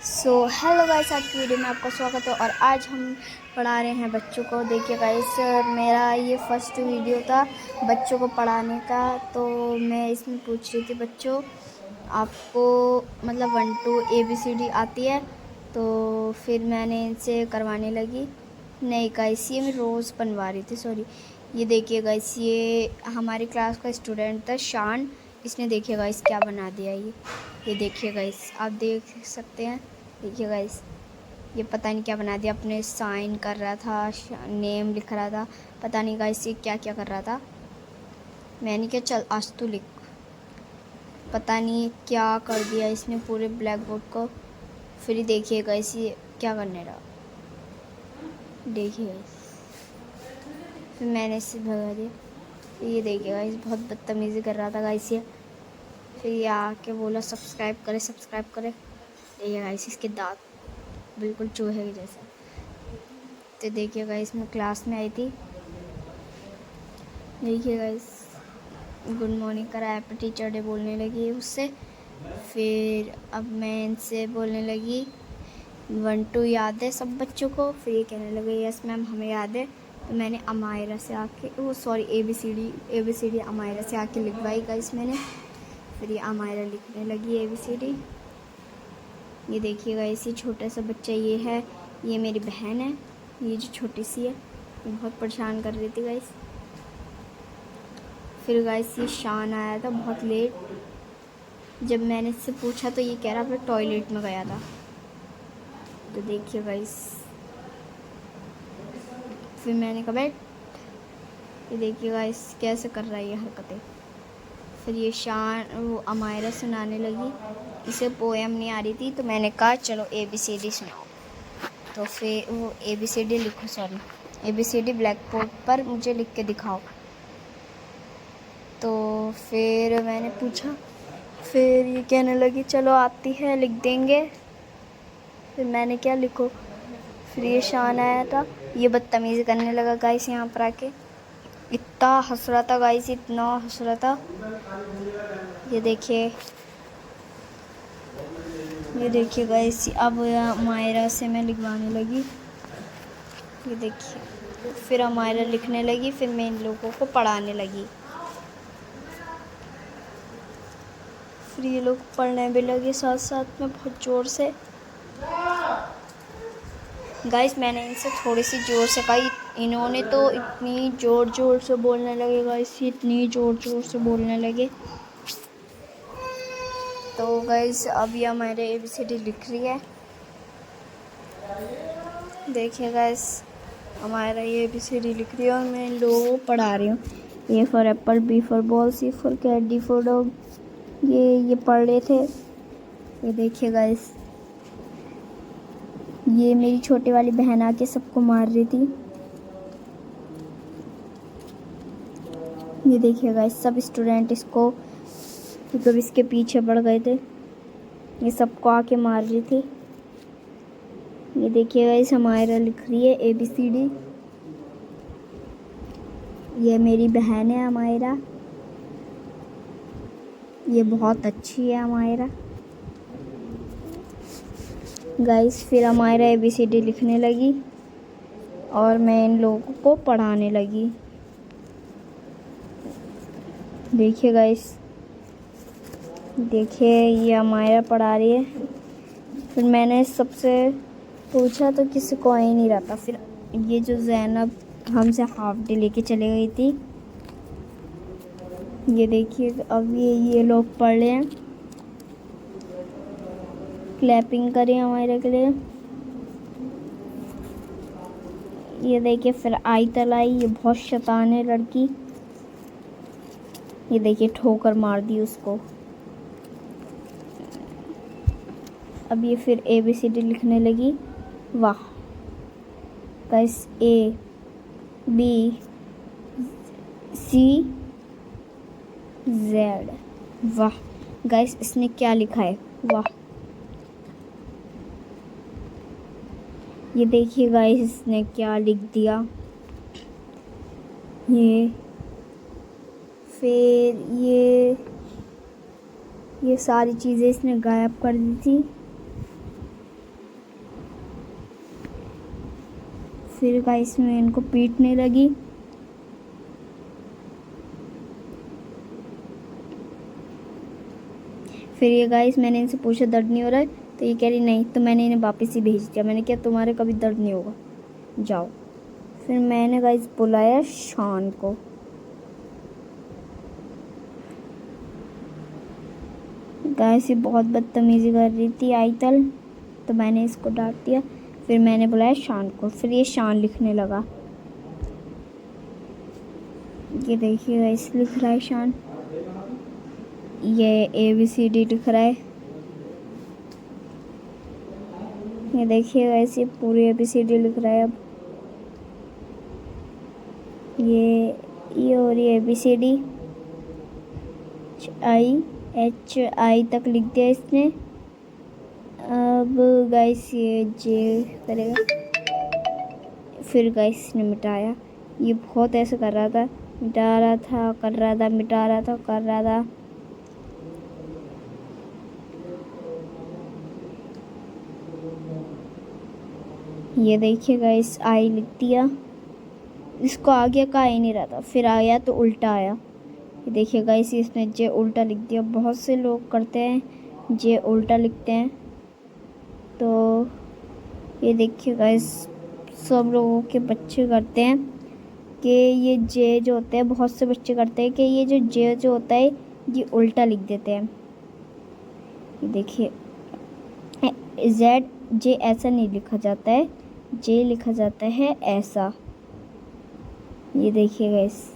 Hello guys, आज की video में आपका स्वागत है। और आज हम पढ़ा रहे हैं बच्चों को। देखिए गाइस, मेरा ये फर्स्ट वीडियो था बच्चों को पढ़ाने का। तो मैं इसमें पूछ रही थी बच्चों, आपको मतलब 1 to ABCD आती है? तो फिर मैंने इनसे करवाने लगी। नहीं गाइस, ये मैं रोज़ बनवा रही थी, सॉरी। ये देखिए गाइस, ये हमारी क्लास का स्टूडेंट था शान। इसने देखिए गाइस क्या बना दिया। ये देखिए गाइस, आप देख सकते हैं। देखिए गाइस, ये पता नहीं क्या बना दिया। अपने साइन कर रहा था, नेम लिख रहा था, पता नहीं गाइस ये क्या क्या कर रहा था। मैंने क्या, चल आज तू लिख। पता नहीं क्या कर दिया इसने पूरे ब्लैक बोर्ड को। फिर देखिए गाइस ये क्या करने रहा। देखिए गाइस, फिर मैंने इसे भगा दिया। ये देखिए गाइस, बहुत बदतमीज़ी कर रहा था गाइस ये। फिर ये आके बोला सब्सक्राइब करे सब्सक्राइब करे। देखिए गाइस, इसके दांत बिल्कुल चूहे के जैसे। तो देखिए गाइस, मैं क्लास में आई थी। देखिए गाइस, गुड मॉर्निंग कराया पर टीचर डे बोलने लगी उससे। फिर अब मैं इनसे बोलने लगी 1 2 याद है सब बच्चों को? फिर ये कहने लगे यस मैम हमें याद है। तो मैंने अमायरा से आके, वो सॉरी ABCD अमायरा से आके लिखवाई गाइस मैंने। फिर ये अमायरा लिखने लगी ABCD। ये देखिए गाइस, ये छोटा सा बच्चा ये है, ये मेरी बहन है, ये जो छोटी सी है, ये बहुत परेशान कर रही थी गाइस। फिर गाइस ये शान आया था बहुत लेट। जब मैंने इससे पूछा तो ये कह रहा मैं टॉयलेट में गया था। तो देखिए गाइस, फिर मैंने कहा बैठ। ये देखिए गाइस कैसे कर रहा है ये हरकतें। फिर ये शान वो अमायरा सुनाने लगी। इसे पोएम नहीं आ रही थी तो मैंने कहा चलो ABCD सुनाओ। तो फिर वो ABCD लिखो, सॉरी ABCD ब्लैक बोर्ड पर मुझे लिख के दिखाओ। तो फिर मैंने पूछा, फिर ये कहने लगी चलो आती है लिख देंगे। फिर मैंने क्या लिखो। फिर ये शान आया था, ये बदतमीज़ी करने लगा गाइस यहाँ पर आके। इतना हंस रहा था गाइस, इतना हंस रहा था। ये देखिए गाइस, अब मायरा से मैं लिखवाने लगी। ये देखिए, फिर अमायरा लिखने लगी, फिर मैं इन लोगों को पढ़ाने लगी। फिर ये लोग पढ़ने भी लगे साथ साथ में बहुत ज़ोर से। गाइस मैंने इनसे थोड़ी सी ज़ोर से कही, इन्होंने तो इतनी ज़ोर से बोलने लगे गाइस, इतनी ज़ोर से बोलने लगे। तो गाइस अब ये हमारे ABCD लिख रही है। देखिए गाइस, हमारा ये ABCD लिख रही है और मैं इन लोगों को पढ़ा रही हूँ। A for apple, B for ball, C for cat, D for dog. ये पढ़ रहे थे। ये देखिए गाइस, ये मेरी छोटी वाली बहन आके सबको मार रही थी। ये देखिए गाइस, सब स्टूडेंट इसको मतलब इसके पीछे पड़ गए थे। ये सबको आके मार रही थी। ये देखिए गाइस, हमारा लिख रही है ABCD। ये मेरी बहन है अमायरा, ये बहुत अच्छी है अमायरा गाइस। फिर अमायरा ABCD लिखने लगी और मैं इन लोगों को पढ़ाने लगी। देखिए गाइस, देखिए ये अमायरा पढ़ा रही है। फिर मैंने सबसे पूछा तो किसी को आ ही नहीं रहा था। फिर ये जो ज़ैनब हमसे हाफ डे लेके चले गई थी। ये देखिए, अब ये लोग पढ़ रहे हैं। क्लैपिंग करें हमारे के लिए। ये देखिए, फिर आई तलाई, ये बहुत शैतान है लड़की। ये देखिए, ठोकर मार दी उसको। अब ये फिर ABCD लिखने लगी। वाह guys, A B C Z। वाह गाइस, इसने क्या लिखा है, वाह। ये देखिए गाइस, इसने क्या लिख दिया। ये फिर ये सारी चीज़ें इसने गायब कर दी थी। फिर गाइस मैं इनको पीटने लगी। फिर ये गाइस मैंने इनसे पूछा दर्द नहीं हो रहा है, तो ये कह रही नहीं, तो मैंने इन्हें वापस ही भेज दिया। मैंने कहा तुम्हारे कभी दर्द नहीं होगा, जाओ। फिर मैंने गाइस बुलाया शान को। गाइस ये बहुत बदतमीजी कर रही थी आइतल, तो मैंने इसको डांट दिया। फिर मैंने बुलाया शान को। फिर ये शान लिखने लगा। ये देखिए गाइस लिख रहा है शान, ये ABCD लिख रहा है। ये देखिए गाइस ये पूरी ABCD लिख रहा है। अब ये और ये ABCD HI तक लिख दिया इसने। अब गाइस ये J करेगा। फिर गाइस ने मिटाया। ये बहुत ऐसे कर रहा था, मिटा रहा था, कर रहा था, मिटा रहा था, कर रहा था। ये देखिए गाइस I लिख दिया। इसको आगे का ही नहीं रहा था, फिर आया तो उल्टा आया। ये देखिए गाइस इसने J उल्टा लिख दिया। बहुत से लोग करते हैं J उल्टा लिखते हैं। तो ये देखिए गाइस सब लोगों के बच्चे करते हैं कि ये J जो होता है, बहुत से बच्चे करते हैं कि ये जो J जो होता है ये उल्टा लिख देते हैं। ये देखिए J ऐसा नहीं लिखा जाता है, J लिखा जाता है ऐसा। ये देखिए गाइस